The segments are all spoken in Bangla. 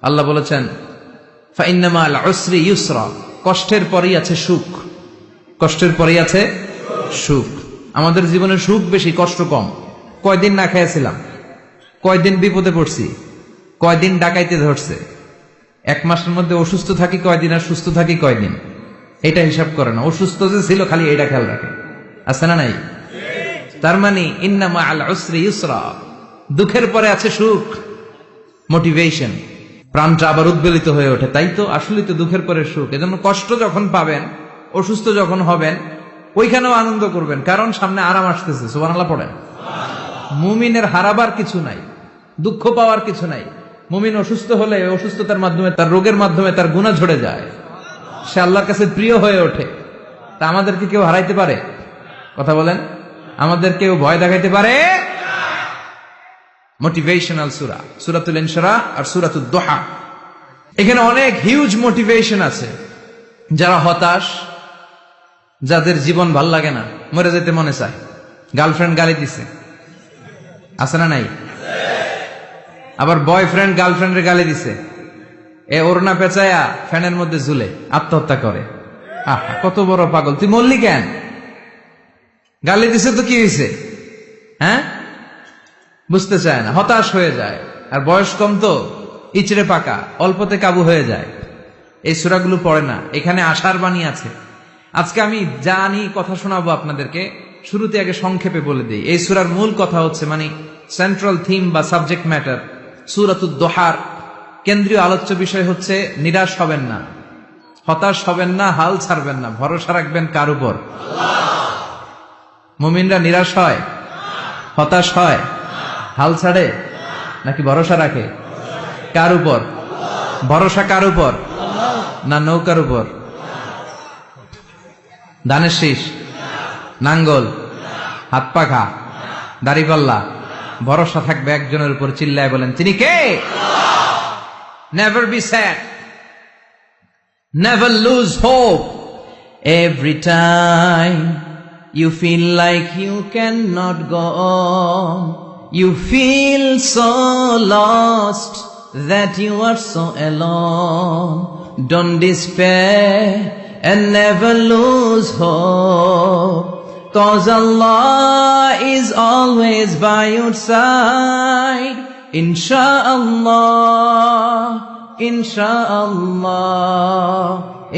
আল্লাহ বলেছেন ফাইন্না মাল উসরি ইউসরা, কষ্টের পরেই আছে সুখ। কষ্টের পরেই আছে সুখ। আমাদের জীবনে সুখ বেশি, কষ্ট কম। কয়দিন না খেয়েছিলাম, কয়দিন বিপদে পড়ছি, কয়দিন ডাকাইতে ধরছে, এক মাসের মধ্যে অসুস্থ থাকি কয়দিন আর সুস্থ থাকি কয়দিন, এটা হিসাব করে না। অসুস্থ যে ছিল খালি এটা খেয়াল রাখে, আছে না নাই? তার মানে ইন্না মাল উসরি ইউসরা, দুঃখের পরে আছে সুখ, মোটিভেশন। প্রাণটা আবার উদ্বেলিত হয়ে ওঠে, তাই তো আসলে তো দুঃখের পরে সুখ। এজন্য কষ্ট যখন পাবেন, অসুস্থ যখন হবেন, ওইখানেও আনন্দ করবেন, কারণ সামনে আরাম আসতেছে। সুবহানাল্লাহ পড়েন। মুমিনের হারাবার কিছু নাই, দুঃখ পাওয়ার কিছু নাই। মুমিন অসুস্থ হলে অসুস্থতার মাধ্যমে, তার রোগের মাধ্যমে তার গুনাহ ঝরে যায়, সে আল্লাহর কাছে প্রিয় হয়ে ওঠে। তা আমাদেরকে কেউ হারাইতে পারে? কথা বলেন, আমাদের কেউ ভয় দেখাইতে পারে? মোটিভেশনাল সূরা, সূরাতুল ইনশিরাহ আর সূরাতুদ দুহা। এখানে অনেক হিউজ মোটিভেশন আছে। যারা হতাশ, যাদের জীবন ভাল লাগে না, মরে যেতে মনে চায়, গার্লফ্রেন্ড গালি দিছে, আছে না নাই? আবার বয়ফ্রেন্ড গার্লফ্রেন্ডের গালি দিছে, এ ওড়না পেঁচায়া ফ্যানের মধ্যে ঝুলে আত্মহত্যা করে। আহা, কত বড় পাগল! তুই মরলি কেন? গালি দিছে তো কি হয়েছে? হ্যাঁ, বুঝতে চায় না, হতাশ হয়ে যায়। আর বয়স কম তো, ইচড়ে পাকা, অল্পতে কাবু হয়ে যায়। এই সূরাগুলো পড়ে না, এখানে আশার বাণী আছে। আজকে আমি জানি কথা শোনাবো আপনাদেরকে, শুরুতে আগে সংক্ষেপে বলে দিই। এই সূরার মূল কথা হচ্ছে, মানে সেন্ট্রাল থিম বা সাবজেক্ট ম্যাটার, সূরাতুদ দুহার কেন্দ্রীয় আলোচ্য বিষয় হচ্ছে নিরাশ হবেন না, হতাশ হবেন না, হাল ছাড়বেন না। ভরসা রাখবেন কার উপর? মুমিনরা নিরাশ হয়, হতাশ হয়, হাল ছাড়ে নাকি ভরসা রাখে? কার উপর ভরসা? কার উপর? না নৌকার উপর, ধানের শীষ, নাঙ্গল, হাত পাখা, দাড়িপাল্লা? ভরসা থাকবে একজনের উপর। চিল্লায় বলেন, তিনি কে? Never be sad, never lose hope. Every time you feel like you cannot go on, you feel so lost that you are so alone. Don't despair and never lose hope, 'cause Allah is always by your side. Insha'Allah, Insha'Allah,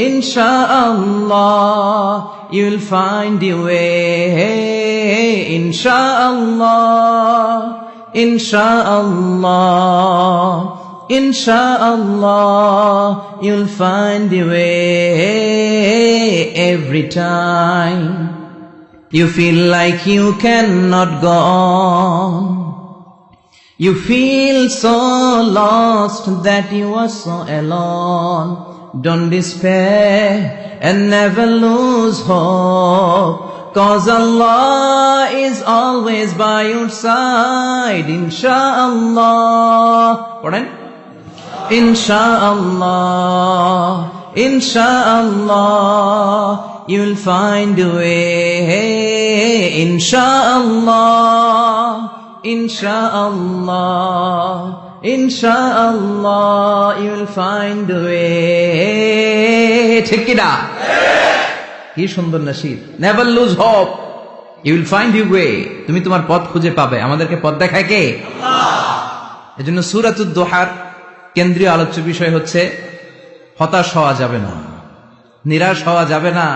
Insha'Allah, you'll find your way. Insha'Allah, Insha'Allah, Insha'Allah, you'll find your way. Every time you feel like you cannot go on, you feel so lost that you are so alone. Don't despair and never lose hope, 'cause Allah is always by your side. Insha'Allah, pardon? Insha'Allah, Insha'Allah, you'll find a way. Insha'Allah, Insha'Allah, Insha'Allah, you'll find a way. ঠিক কি না? কি সুন্দর nasheed! Never lose hope, you will find your way. তুমি তোমার পথ খুঁজে পাবে। আমাদেরকে পথ দেখায় কে? আল্লাহ। এজন্য সূরাতুদ দুহার কেন্দ্রীয় আলোচ্য বিষয় হচ্ছে হতাশ হওয়া যাবে না, নিরাশ হওয়া যাবে না,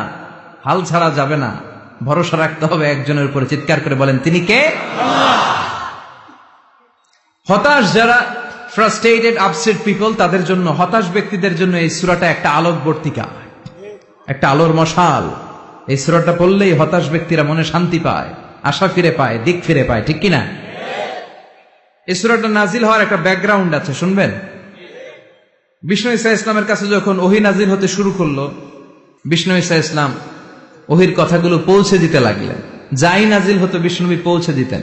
হাল ছাড়া যাবে না। ভরসা রাখতে হবে একজনের উপরে। চিৎকার করে বলেন, তিনি কে? আল্লাহ। হতাশ যারা, ফ্রাস্ট্রেটেড, আপসেট পিপল, তাদের জন্য, হতাশ ব্যক্তিদের জন্য এই সূরাটা একটা আলোকবর্তিকা, একটা আলোর মশাল। এই সূরাটা পড়লেই হতাশ ব্যক্তিরা মনে শান্তি পায়, আশা ফিরে পায়, দিক ফিরে পায়। ঠিক কিনা? এই সূরাটা নাজিল হওয়ার একটা ব্যাকগ্রাউন্ড আছে, শুনবেন। বিষ্ণু ঈসা ইসলামের কাছে যখন ওহী নাজিল হতে শুরু করলো, বিষ্ণু ঈসা ইসলাম ওহীর কথাগুলো পৌঁছে দিতে লাগলেন। যাই নাজিল হতো বিষ্ণুনবী পৌঁছে দিতেন।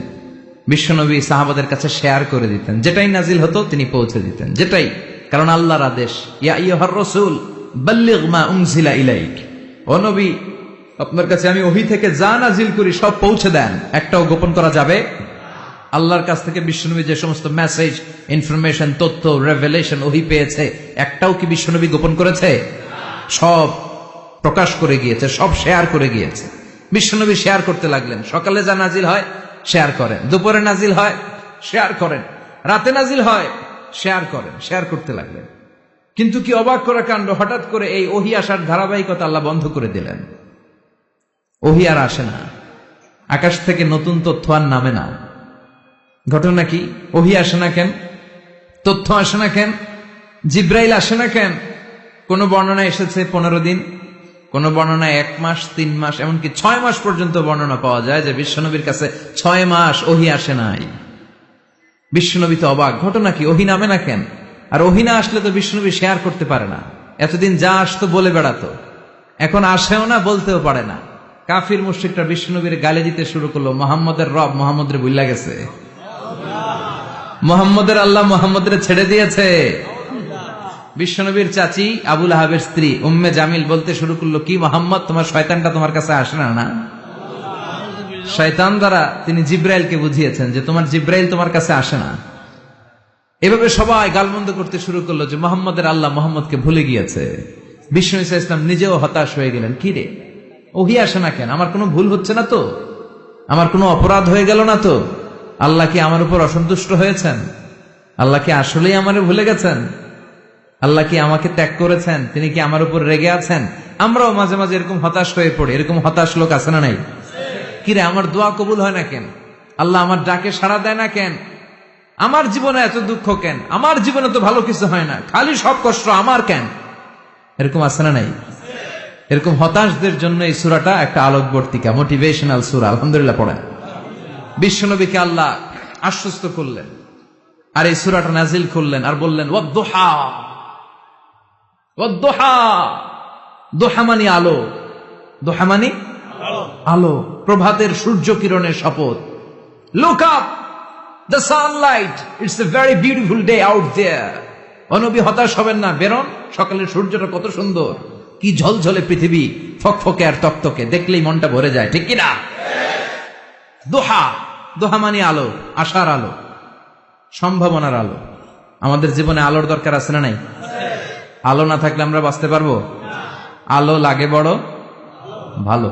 বিশ্বনবী সাহাবাদের কাছে শেয়ার করে দিতেন, যেটাই নাজিল হতো তিনি পৌঁছে দিতেন, যেটাই। কারণ আল্লাহর আদেশ, ইয়া আইয়ুহার রাসূল বাল্লিগ মা উনজিলা ইলাইক, ও নবী আপনার কাছে আমি ওহী থেকে যা নাজিল করি সব পৌঁছে দেন, একটাও গোপন করা যাবে। আল্লাহর কাছ থেকে বিশ্বনবী যে সমস্ত মেসেজ, ইনফরমেশন, তথ্য, রেভেলেশন, ওহী পেয়েছে, একটাও কি বিশ্বনবী গোপন করেছে? সব প্রকাশ করে গিয়েছে, সব শেয়ার করে গিয়েছে। বিশ্বনবী শেয়ার করতে লাগলেন। সকালে যা নাজিল হয় শেয়ার করেন, দুপুরে নাজিল হয় শেয়ার করেন, রাতে নাজিল হয় শেয়ার করেন, শেয়ার করতে লাগলেন। কিন্তু কি অবাক করা কাণ্ড, হঠাৎ করে এই ওহী আসার ধারাবাহিকতা আল্লাহ বন্ধ করে দিলেন। ওহী আর আসে না, আকাশ থেকে নতুন তথ্য আর নামে না। ঘটনা কি? ওহী আসে না কেন? তথ্য আসে না কেন? জিব্রাইল আসে না কেন? কোন বর্ণনা এসেছে 15 দিন, কোন বর্ণনায় 1 মাস, 3 মাস, এমনকি 6 মাস পর্যন্ত বর্ণনা পাওয়া যায় যে বিশ্বনবীর কাছে 6 মাস ওহী আসে নাই। বিশ্বনবী তো অবাক, ঘটনা কি? ওহী নামে না কেন? আর ওহী না আসলে তো বিশ্বনবী শেয়ার করতে পারে না। এতদিন যা আসতো বলে বেড়াতো, এখন আসেও না, বলতেও পারে না। কাফির মুশরিকরা বিশ্বনবীর গালি দিতে শুরু করলো, মুহাম্মদের রব মুহাম্মদরে ভুইলা গেছে, মুহাম্মদের আল্লাহ মুহাম্মদরে ছেড়ে দিয়েছে। বিশ্বনবীর চাচি আবু লাহাবের স্ত্রী উম্মে জামিল বলতে শুরু করলো, কি মুহাম্মদ, তোমার শয়তানটা তোমার কাছে আসে না? না, শয়তান দ্বারা তিনি জিব্রাইলকে বুঝিয়েছেন যে তোমার জিব্রাইল তোমার কাছে আসে না। এভাবে সবাই গালমন্দ করতে শুরু করলো যে মুহাম্মদের আল্লাহ মুহাম্মদকে ভুলে গিয়েছে। বিষ্ণু ঈসা ইসলাম নিজেও হতাশ হয়ে গেলেন, কি রে ওহী আসে না কেন? আমার কোনো ভুল হচ্ছে না তো? আমার কোনো অপরাধ হয়ে গেল না তো? আল্লাহ কি আমার উপর অসন্তুষ্ট হয়েছেন? আল্লাহ কি আসলেই আমারে ভুলে গেছেন? আল্লাহ কি আমাকে ত্যাগ করেছেন? তিনি কি আমার উপর রেগে আছেন? আমরাও মাঝে মাঝে এরকম হতাশ হয়ে পড়ি। এরকম হতাশ লোক আছে না নাই? কিরে আমার দোয়া কবুল হয় না কেন? আল্লাহ আমার ডাকে সাড়া দেয় না কেন? আমার জীবনে এত দুঃখ কেন? আমার জীবনে তো ভালো কিছু হয় না, খালি সব কষ্ট আমার কেন? এরকম আছে না নাই? এরকম হতাশদের জন্য এই সূরাটা একটা আলোকবর্তিকা, মোটিভেশনাল সূরা। আলহামদুলিল্লাহ পড়েন। বিশ্বনবীকে আল্লাহ আশ্বস্ত করলেন আর এই সূরাটা নাজিল করলেন আর বললেন, ওয়াদ-দুহা, ওয়াদ-দুহা। দুহা মানে আলো, দুহা মানে আলো, প্রভাতের সূর্য কিরণের শপথ। Look up, the sunlight, it's a very beautiful day out there. ও নবী হতাশ হবেন না, বেরোন, সকালের সূর্যটা কত সুন্দর, কি ঝলঝলে পৃথিবী, ফকফকে আর তকতকে, দেখলেই মনটা ভরে যায়, ঠিক কিনা? দোহা, দোহা মানে আলো, আশার আলো, সম্ভাবনার আলো। আমাদের জীবনে আলোর দরকার আছে না নাই? আলো না থাকলে আমরা বাঁচতে পারবো? আলো লাগে বড় ভালো।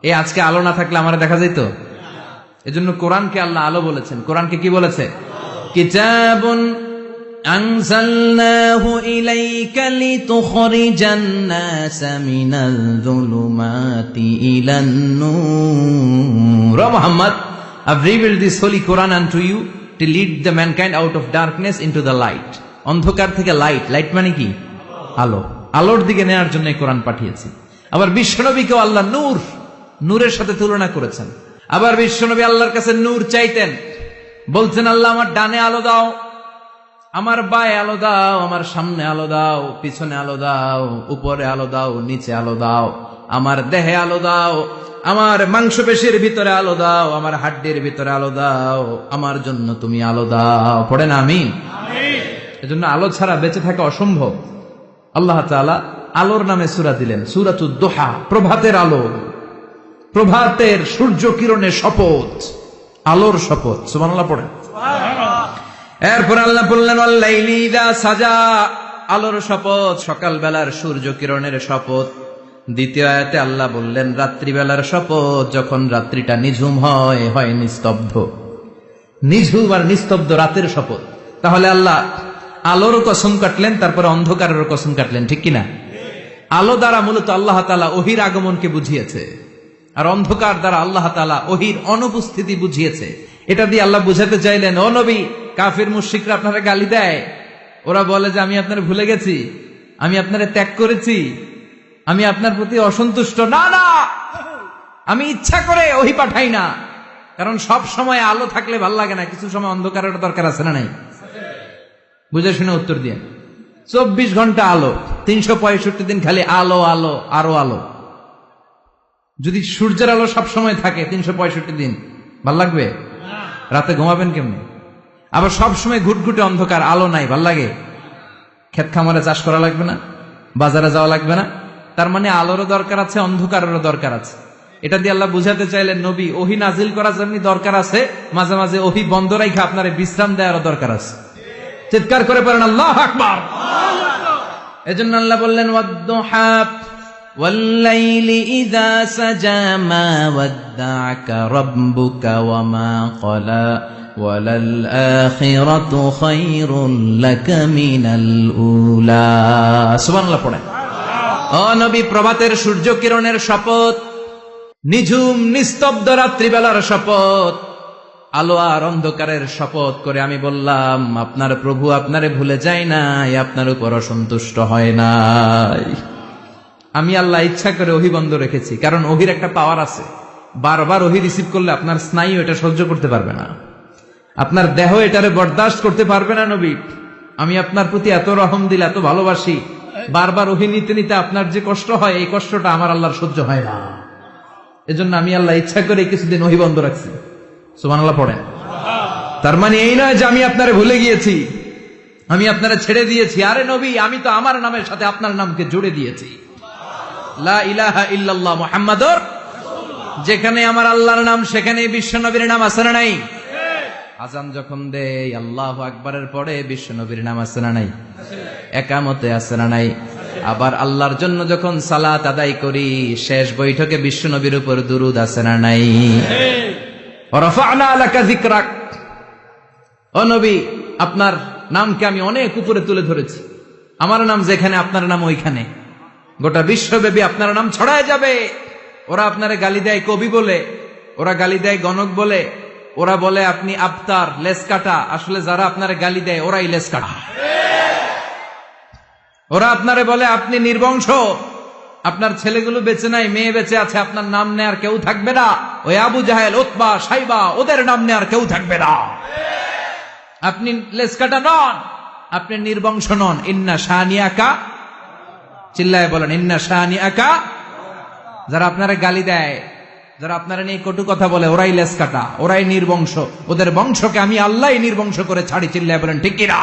এই আজকে আলো না থাকলে আমার দেখা যেত? এজন্য কোরআনকে আল্লাহ আলো বলেছেন। কোরআনকে কি বলেছে? কিতাবুন আনজালনাহু ইলাইকা লিতুখরিজান নাসা মিনাল যুলুমাতি ইলান নূর। ও Muhammad, I've revealed this holy Quran unto you to lead the mankind out of darkness into the light. অন্ধকার থেকে লাইট, লাইট মানে কি? আলো, আলোর দিকে নেওয়ার জন্য এই কোরআন পাঠিয়েছি। আবার বিশ্বনবীকেও আল্লাহ নূর, নূরের সাথে তুলনা করেছেন। আবার বিশ্বনবী আল্লাহর কাছে নূর চাইতেন, বলছেন, আল্লাহ আমার ডানে আলো দাও, আমার বায়ে আলো দাও, আমার সামনে আলো দাও, পিছনে আলো দাও, উপরে আলো দাও, নিচে আলো দাও, আমার দেহে আলো দাও, আমার মাংসপেশির ভিতরে আলো দাও, আমার হাড্ডির ভিতরে আলো দাও, আমার জন্য তুমি আলো দাও। পড়েন আমিন। এজন্য আলো ছাড়া বেঁচে থাকা অসম্ভব। আল্লাহ তাআলা আলোর নামে সূরা দিলেন, সূরাতুদ দুহা, প্রভাতের আলো, প্রভাতের সূর্য কিরণের শপথ, আলোর শপথ। সুবহানাল্লাহ পড়েন। এরপর আল্লাহ বললেন, ওয়াল-লাইলি ইযা সাজা, আলোর শপথ, সকালবেলার সূর্য কিরণের শপথ। দ্বিতীয় আয়াতে আল্লাহ বললেন, রাত্রিবেলার শপথ, যখন রাত্রিটা নিঝুম হয়, হয় নিস্তব্ধ, নিঝুম আর নিস্তব্ধ রাতের শপথ। তাহলে আল্লাহ আলোর কসম কাটলেন, তারপরে অন্ধকারের কসম কাটলেন, ঠিক কিনা? আলো দ্বারা মূলত আল্লাহ তাআলা ওহীর আগমনকে বুঝিয়েছে, আর অন্ধকার দ্বারা আল্লাহ তাআলা ওহীর অনুপস্থিতি বুঝিয়েছে। এটা দিয়ে আল্লাহ বুঝাতে চাইলেন, ও নবী, কাফির মুশরিকরা আপনারা গালি দেয়, ওরা বলে যে আমি আপনারে ভুলে গেছি, আমি আপনারে ত্যাগ করেছি, আমি আপনার প্রতি অসন্তুষ্ট। না না, আমি ইচ্ছা করে ওহী পাঠাই না, কারণ সব সময় আলো থাকলে ভাল লাগে না, কিছু সময় অন্ধকারের দরকার আছে না নাই? বুঝে শুনে উত্তর দিয়ে। 24 ঘন্টা আলো, 365 দিন খালি আলো আলো আরো আলো। যদি সূর্যের আলো সব সময় থাকে 365 দিন, ভাল লাগবে? রাতে ঘুমাবেন কেমনে? আবার সব সময় ঘুটঘুটে অন্ধকার, আলো নাই, ভাল লাগে? ক্ষেত খামারে চাষ করা লাগবে না, বাজারে যাওয়া লাগবে না। তার মানে আলোরও দরকার আছে, অন্ধকারেরও দরকার আছে। এটা দিয়ে আল্লাহ বুঝাতে চাইলেন নবী ওহী নাজিল করা যেমনি দরকার আছে, মাঝে মাঝে ওহী বন্ধ রাখা আপনার বিশ্রাম দেওয়ারও দরকার আছে। চিৎকার করে পড়েন আল্লাহু আকবার। এজন্য আল্লাহ বললেন ওয়াদ-দুহা ওয়াল-লাইলি ইযা সাজা মা ওয়াদ্দা'আকা রাব্বুকা ওয়া মা ক্বালা ওয়ালাল আখিরাতু খায়রুল লাকা মিনাল উলা। সুবহানাল্লাহ পড়েন। ও নবী, প্রভাতের সূর্য কিরণের শপথ, নিঝুম নিস্তব্ধ রাত্রিবেলার শপথ, আলো আর অন্ধকারের শপথ করে আমি বললাম আপনার প্রভু আপনারে ভুলে যায় নাই, আপনার উপর অসন্তুষ্ট হয় নাই। আমি আল্লাহ ইচ্ছা করে ওহী বন্ধ রেখেছি, কারণ ওহীর একটা পাওয়ার আছে। বারবার ওহী রিসিভ করলে আপনার স্নায়ু এটা সহ্য করতে পারবে না, আপনার দেহ এটারে বরদাস্ত করতে পারবে না। নবী, আমি আপনার প্রতি এত রহম দিল, এত ভালোবাসি, বারবার ওহী নিতে নিতে আপনার যে কষ্ট হয়, এই কষ্টটা আমার আল্লাহর সহ্য হয় না। এজন্য আমি আল্লাহ ইচ্ছা করে কিছুদিন ওহী বন্ধ রাখছি। সুবহানাল্লাহ পড়েন। তার মানে এই নয় যে আমি আপনারে ভুলে গিয়েছি, আমি আপনারে ছেড়ে দিয়েছি। আরে নবী, আমি তো আমার নামের সাথে আপনার নামকে জুড়ে দিয়েছি। লা ইলাহা ইল্লাল্লাহ মুহাম্মাদুর রাসূলুল্লাহ। যেখানে আমার আল্লাহর নাম সেখানে বিশ্ব নবীর নাম আছে না নাই? আজান যখন দেই আল্লাহু আকবারের পরে বিশ্ব নবীর নাম আছে না নাই? একামতে আছে না নাই? আবার আল্লাহর জন্য যখন সালাত আদায় করি শেষ বৈঠকে বিশ্ব নবীর উপর দুরূদ আছে না নাই? রাফা'না লাকা যিকরাক। ও নবী, আপনার নামকে আমি অনেক উপরে তুলে ধরেছি। আমার নাম যেখানে আপনার নাম ওইখানে, গোটা বিশ্বব্যাপী আপনার নাম ছড়ায় যাবে। ওরা আপনারে গালি দেয় কবি বলে, ওরা গালি দেয় গণক বলে, ওরা বলে আপনি আবতার, লেস কাটা। আসলে যারা আপনারে গালি দেয় ওরাই লেস কাটা। ওরা আপনারে বলে আপনি নির্বংশ, আপনার ছেলেগুলো বেঁচে নাই, মেয়ে বেঁচে আছে, আপনার নাম নেয়ার কেউ থাকবে না। ওই আবু জাহেল, উতবা, সাইবা, ওদের নাম নেয়ার কেউ থাকবে না। আপনি লেস কাটা নন, আপনি নির্বংশ নন। ইন্না শানিয়াকা, চিল্লায় বলেন ইন্না শানিয়াকা। যারা আপনারা গালি দেয়, যারা আপনারা নিয়ে কটু কথা বলে, ওরাই লেস কাটা, ওরাই নির্বংশ। ওদের বংশকে আমি আল্লাহই নির্বংশ করে ছাড়ি। চিল্লায় বলেন ঠিক কিনা?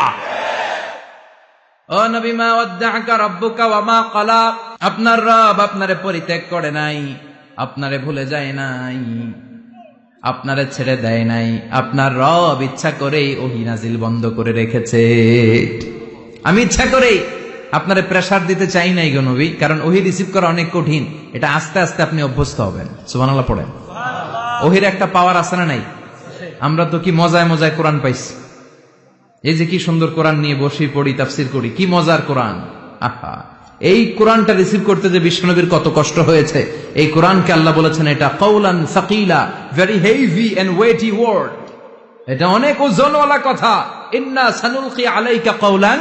ও নবী, মা ওয়াদ্দা'আকা রাব্বুকা ওয়া মা ক্বালা। আপনার রব আপনারে পরিত্যাগ করে নাই, আপনারে ভুলে যায় নাই, আপনারে ছেড়ে দেয় নাই। আপনার রব ইচ্ছা করেই ওহী নাজিল বন্ধ করে রেখেছে। আমি ইচ্ছা করেই আপনারে প্রেসার দিতে চাই নাই গো নবী, কারণ ওহী রিসিভ করা অনেক কঠিন। এটা আস্তে আস্তে আপনি অভ্যস্ত হবেন। সুবহানাল্লাহ পড়েন। ওহীর একটা পাওয়ার আছে না নাই? আমরা তো কি মজায় মজায় কোরআন পাইছি। এই যে কি সুন্দর কোরআন নিয়ে বসি, পড়ি, তাফসীর করি, কি মজার কোরআন। আহা, এই কোরআনটা রিসিভ করতে যে বিশ্বনবীর কত কষ্ট হয়েছে। এই কোরআনকে আল্লাহ বলেছেন এটা কাওলান সাকিলা, very heavy and weighty word. এটা অনেক ওজনওয়ালা কথা। ইন্না সানুলকি আলাইকা কাওলান,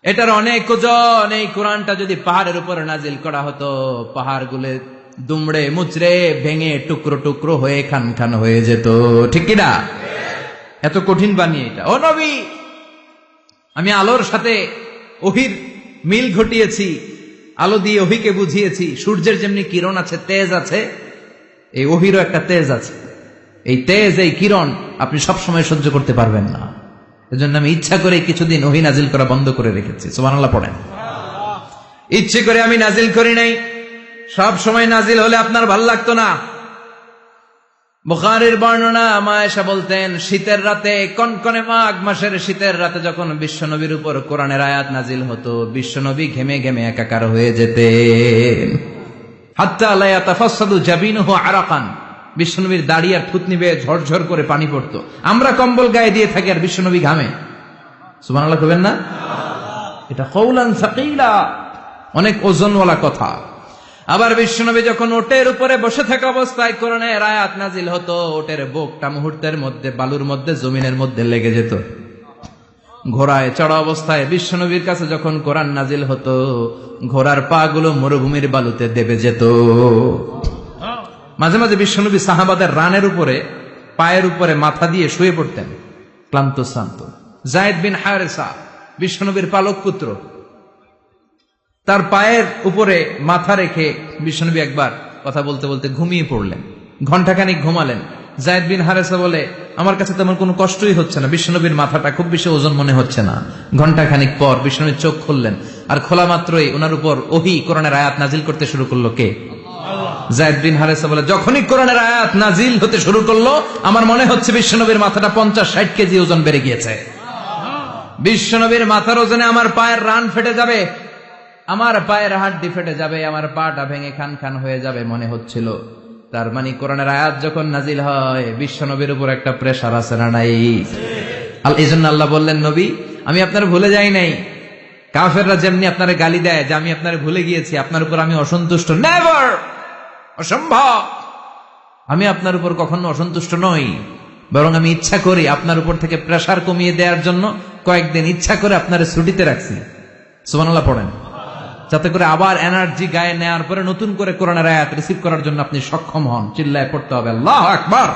এটার অনেক ওজন। এই কোরআনটা যদি পাহাড়ের উপরে নাজিল করা হতো, পাহাড়গুলো দুমড়ে মুচড়ে ভেঙে টুকরো টুকরো হয়ে খান খান হয়ে যেত। ঠিক কিনা? এত কঠিন বানিয়ে এটা। ও নবী, আমি আলোর সাথে ওহীর মিল ঘটিয়েছি, আলো দিয়ে ওহীকে বুঝিয়েছি। সূর্যের যেমনি কিরণ আছে, তেজ আছে, এই ওহীরও একটা তেজ আছে। এই তেজ, এই কিরণ আপনি সবসময় সহ্য করতে পারবেন না। এজন্য আমি ইচ্ছা করে কিছুদিন ওহী নাজিল করা বন্ধ করে রেখেছি। সুবহানাল্লাহ পড়েন। ইচ্ছে করে আমি নাজিল করি নাই। সব সময় নাজিল হলে আপনার ভাল লাগতো না। বুখারীর বর্ণনা, মা আয়েশা বলতেন শীতের রাতে, কনকনে মাঘ মাসের শীতের রাতে যখন বিশ্বনবীর উপর কোরআনের আয়াত নাজিল হতো, বিশ্বনবী ঘেমে ঘেমে একাকার হয়ে যেতেন। হাত্তা লা ইয়াতাফাসসাদু জাবিনুহু আরাকান, বিশ্বনবীর দাড়ি আর থুতনি বেয়ে ঝরঝর করে পানি পড়তো। আমরা কম্বল গায়ে দিয়ে থাকি আর বিশ্বনবী ঘামে। সুবহানাল্লাহ কইবেন না? এটা কাওলান সাকিলা, অনেক ওজনওয়ালা কথা। আবার বিশ্বনবী যখন ওটের উপরে বসে থাকা অবস্থায় কোরআনের আয়াত নাজিল হতো, ওটের বুকটা মুহূর্তের মধ্যে বালুর মধ্যে, জমিনের মধ্যে লেগে যেত। ঘোড়ায় চড়া অবস্থায় বিশ্বনবীর কাছে যখন কোরআন নাজিল হতো, ঘোড়ার পা গুলো মরুভূমির বালুতে দেবে যেত। মাঝে মাঝে বিশ্বনবী সাহাবাদের রানের উপরে, পায়ের উপরে মাথা দিয়ে শুয়ে পড়তেন, ক্লান্ত শ্রান্ত। যায়েদ বিন হারেসা, বিশ্বনবীর পালক পুত্র, তার পায়ের উপরে মাথা রেখে বিশ্বনবী একবার কথা বলতে বলতে ঘুমিয়ে পড়লেন। ঘন্টাখানিক ঘুমালেন। যায়েদ বিন হারেসা বলে, আমার কাছে তেমন কোনো কষ্টই হচ্ছে না, বিশ্বনবীর মাথাটা খুব বেশি ওজন মনে হচ্ছে না। ঘন্টাখানিক পর বিশ্বনবীর চোখ খুললেন, আর খোলা মাত্রই ওনার উপর ওহী কোরআনের আয়াত নাজিল করতে শুরু করলো কে? যায়েদ বিন হারেসা বলে, যখনই কোরআনের আয়াত নাজিল হতে শুরু করলো আমার মনে হচ্ছে বিশ্বনবীর মাথাটা 50-60 কেজি ওজন বেড়ে গিয়েছে। বিশ্বনবীর মাথার ওজনে আমার পায়ের রান ফেটে যাবে, আমার পায়ের হাড্ডি ফেটে যাবে, আমার পাটা ভেঙে খান খান হয়ে যাবে মনে হচ্ছিল। তার মানে কোরআনের আয়াত যখন নাজিল হয় বিশ্বনবীর উপর একটা প্রেসার আছে না নাই? এই জন্য আল্লাহ বললেন, নবী আমি আপনার ভুলে যাই নাই। কাফেররা যেমনি আপনার গালি দেয় যে আমি আপনার ভুলে গিয়েছি, আপনার উপর আমি অসন্তুষ্ট, নেভার, অসম্ভব। আমি আপনার উপর কখনো অসন্তুষ্ট নই, বরং আমি ইচ্ছা করি আপনার উপর থেকে প্রেসার কমিয়ে দেওয়ার জন্য কয়েকদিন ইচ্ছা করে আপনার ছুটিতে রাখছি। সুবহানাল্লাহ পড়েন, যাতে করে আবার এনার্জি গায়ে নেওয়ার পরে নতুন করে কোরআনের আয়াত রিসিভ করার জন্য আপনি সক্ষম হন। চিল্লায় পড়তে হবে আল্লাহু আকবার।